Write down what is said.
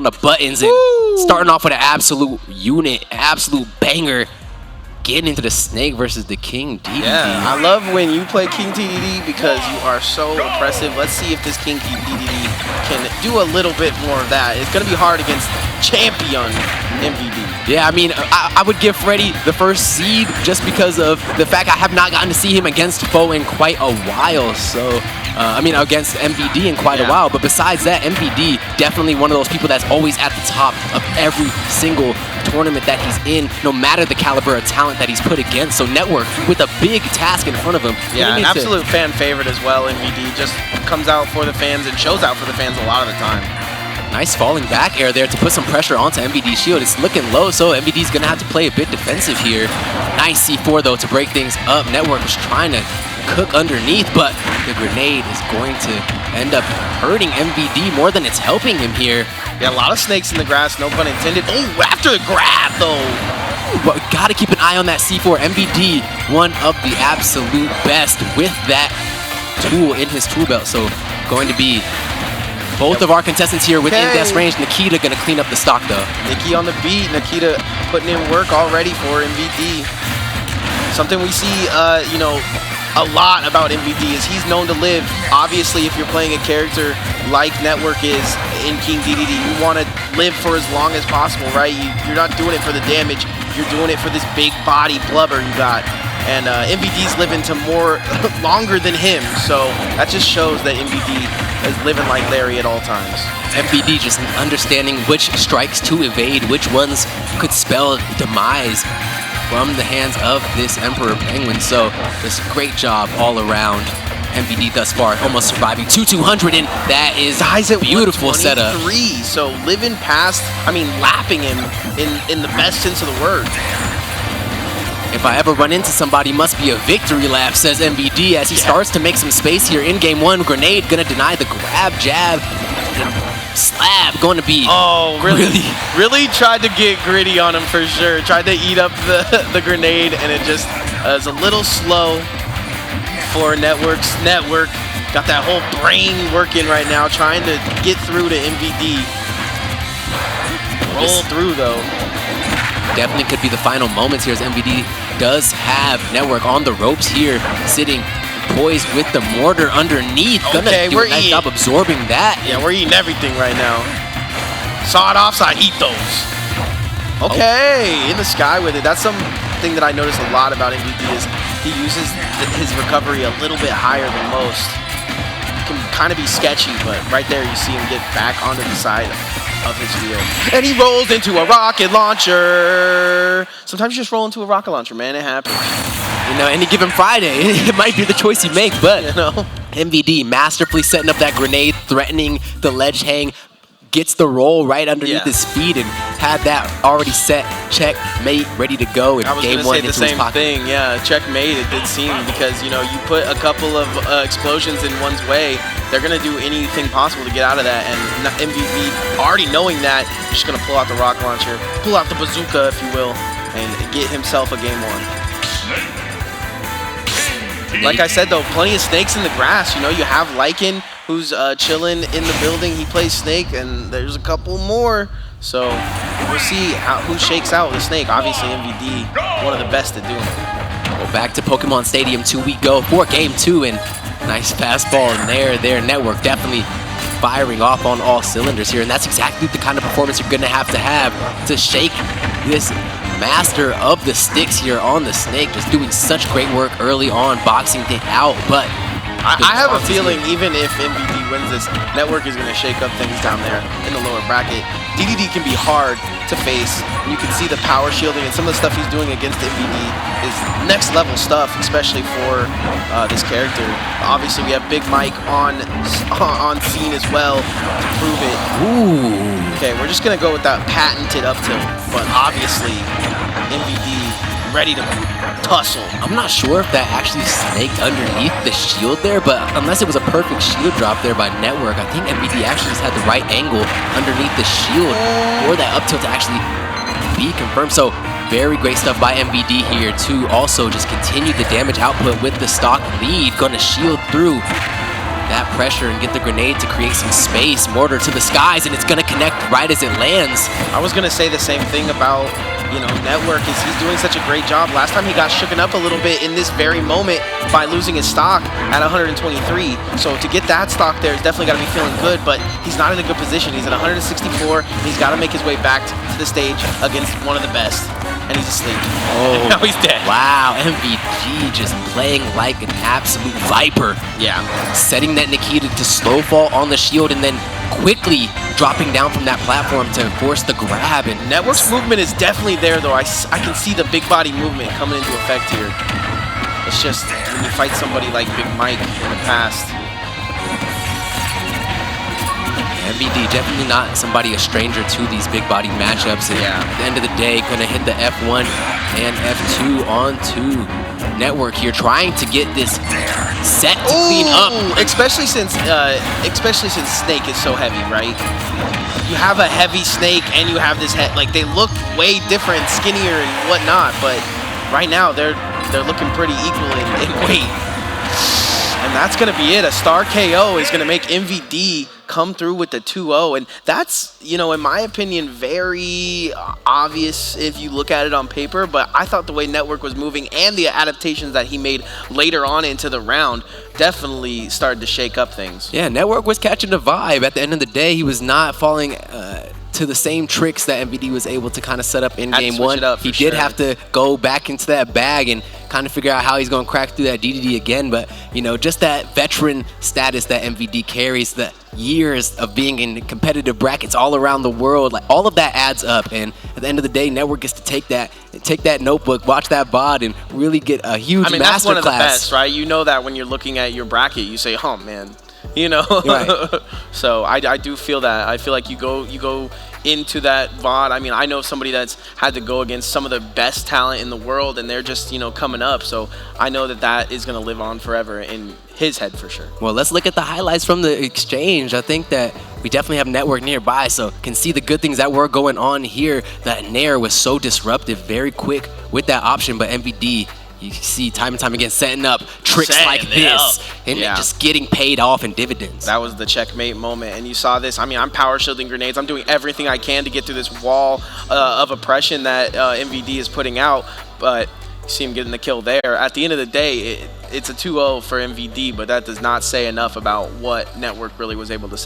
the buttons and starting off with an absolute unit, absolute banger. Getting into the Snake versus the King DDD. Yeah, I love when you play King DDD because you are so oppressive. Let's see if this King DDD can do a little bit more of that. It's going to be hard against champion MVD. Yeah, I mean, I would give Freddy the first seed just because of the fact I have not gotten to see him against foe in quite a while. So, I mean, against MVD in quite a while. But besides that, MVD definitely one of those people that's always at the top of every single tournament that he's in, no matter the caliber of talent that he's put against. So Network with a big task in front of him. Yeah, an absolute fan favorite as well. MVD just comes out for the fans and shows out for the fans a lot of the time. Nice falling back air there to put some pressure onto MVD's shield. It's looking low, so MVD's gonna have to play a bit defensive here. Nice C4 though to break things up. Network was trying to cook underneath, but the grenade is going to end up hurting MVD more than it's helping him here. Yeah, a lot of snakes in the grass, no pun intended. Oh, after the grab though. But gotta keep an eye on that C4. MVD, one of the absolute best with that tool in his tool belt. So going to be both of our contestants here within death range. Nikita gonna clean up the stock though. Nikki on the beat. Nikita putting in work already for MVD. Something we see, you know, a lot about MVD is he's known to live. Obviously, if you're playing a character like Network is in King DDD, you want to live for as long as possible, right? You're not doing it for the damage. You're doing it for this big body blubber you got. And MVD's living to more longer than him, so that just shows that MVD is living like Larry at all times. MVD just understanding which strikes to evade, which ones could spell demise from the hands of this Emperor Penguin. So just great job all around. MVD thus far almost surviving 200, and that is a beautiful setup. So living past, I mean, lapping him in the best sense of the word. If I ever run into somebody, must be a victory lap, says MVD as he starts to make some space here in game one. Grenade gonna deny the grab, jab, and slab going to be really tried to get gritty on him for sure. Tried to eat up the grenade, and it just is a little slow for Network. Got that whole brain working right now, trying to get through to MVD. Roll through though. Definitely could be the final moments here as MVD does have Network on the ropes here, sitting poised with the mortar underneath. Gonna do a nice job absorbing that. Yeah, we're eating everything right now. Sawed offside, eat those. Okay, in the sky with it. That's something that I notice a lot about MVD is he uses his recovery a little bit higher than most. It can kind of be sketchy, but right there you see him get back onto the side of his field. And he rolls into a rocket launcher. Sometimes you just roll into a rocket launcher, man. It happens. You know, any given Friday, it might be the choice you make, but you know, MVD masterfully setting up that grenade, threatening the ledge hang, gets the roll right underneath his feet, and had that already set, checkmate, ready to go. I was going to say the same thing, yeah, checkmate it did seem, because, you know, you put a couple of explosions in one's way, they're going to do anything possible to get out of that, and MVD, already knowing that, just going to pull out the rocket launcher, pull out the bazooka, if you will, and get himself a game one. Like I said, though, plenty of snakes in the grass. You know, you have Lycan, who's chilling in the building. He plays Snake, and there's a couple more. So we'll see who shakes out with the Snake. Obviously, MVD, one of the best at doing it. Well, back to Pokemon Stadium 2 we go for game 2, and nice fastball in there. Their Network definitely firing off on all cylinders here, and that's exactly the kind of performance you're going to have to shake this master of the sticks here on the Snake, just doing such great work early on, boxing it out. But I have a feeling even if MVD wins this, Network is going to shake up things down there in the lower bracket. DDD can be hard to face. You can see the power shielding, and some of the stuff he's doing against MVD is next level stuff, especially for this character. Obviously, we have Big Mike on scene as well to prove it. Ooh. Okay, we're just going to go with that patented up tilt, but obviously MVD ready to tussle. I'm not sure if that actually snaked underneath the shield there, but unless it was a perfect shield drop there by Network, I think MVD actually just had the right angle underneath the shield for that up tilt to actually be confirmed. So very great stuff by MVD here to also just continue the damage output with the stock lead. Gonna shield through that pressure and get the grenade to create some space. Mortar to the skies, and it's going to connect right as it lands. I was going to say the same thing about, you know, Network. Is he's doing such a great job. Last time he got shooken up a little bit in this very moment by losing his stock at 123. So to get that stock there, he's definitely got to be feeling good, but he's not in a good position. He's at 164. He's got to make his way back to the stage against one of the best. And he's asleep. Oh, now he's dead. Wow, MVD just playing like an absolute viper. Yeah. Setting that Nikita to slow fall on the shield and then quickly dropping down from that platform to force the grab. And Network's movement is definitely there, though. I can see the big body movement coming into effect here. It's just when you fight somebody like Big Mike in the past. MVD definitely not somebody a stranger to these big body matchups. And Yeah. at the end of the day, gonna hit the F1 and F2 onto Network here, trying to get this set to clean up. Especially since Snake is so heavy, right? You have a heavy Snake and you have this head. Like, they look way different, skinnier and whatnot, but right now they're looking pretty equal in weight. And that's going to be it. A star KO is going to make MVD come through with the 2-0. And that's, you know, in my opinion, very obvious if you look at it on paper. But I thought the way Network was moving and the adaptations that he made later on into the round definitely started to shake up things. Yeah, Network was catching the vibe. At the end of the day, he was not falling to the same tricks that MVD was able to kind of set up in game one. He did have to go back into that bag and kind of figure out how he's going to crack through that DDD again. But, you know, just that veteran status that MVD carries, the years of being in competitive brackets all around the world, like all of that adds up. And at the end of the day, Network gets to take that notebook, watch that VOD, and really get a huge masterclass. That's one of the best, right? You know that when you're looking at your bracket, you say, oh, man. You know, right. So I do feel that. I feel like you go into that VOD. I mean, I know somebody that's had to go against some of the best talent in the world, and they're just, you know, coming up. So I know that is going to live on forever in his head for sure. Well, let's look at the highlights from the exchange. I think that we definitely have Network nearby, so can see the good things that were going on here. That Nair was so disruptive, very quick with that option, but MVD, you see time and time again setting up tricks like this and just getting paid off in dividends. That was the checkmate moment, and you saw this. I mean, I'm power shielding grenades. I'm doing everything I can to get through this wall of oppression that MVD is putting out, but you see him getting the kill there. At the end of the day, it's a 2-0 for MVD, but that does not say enough about what Network really was able to set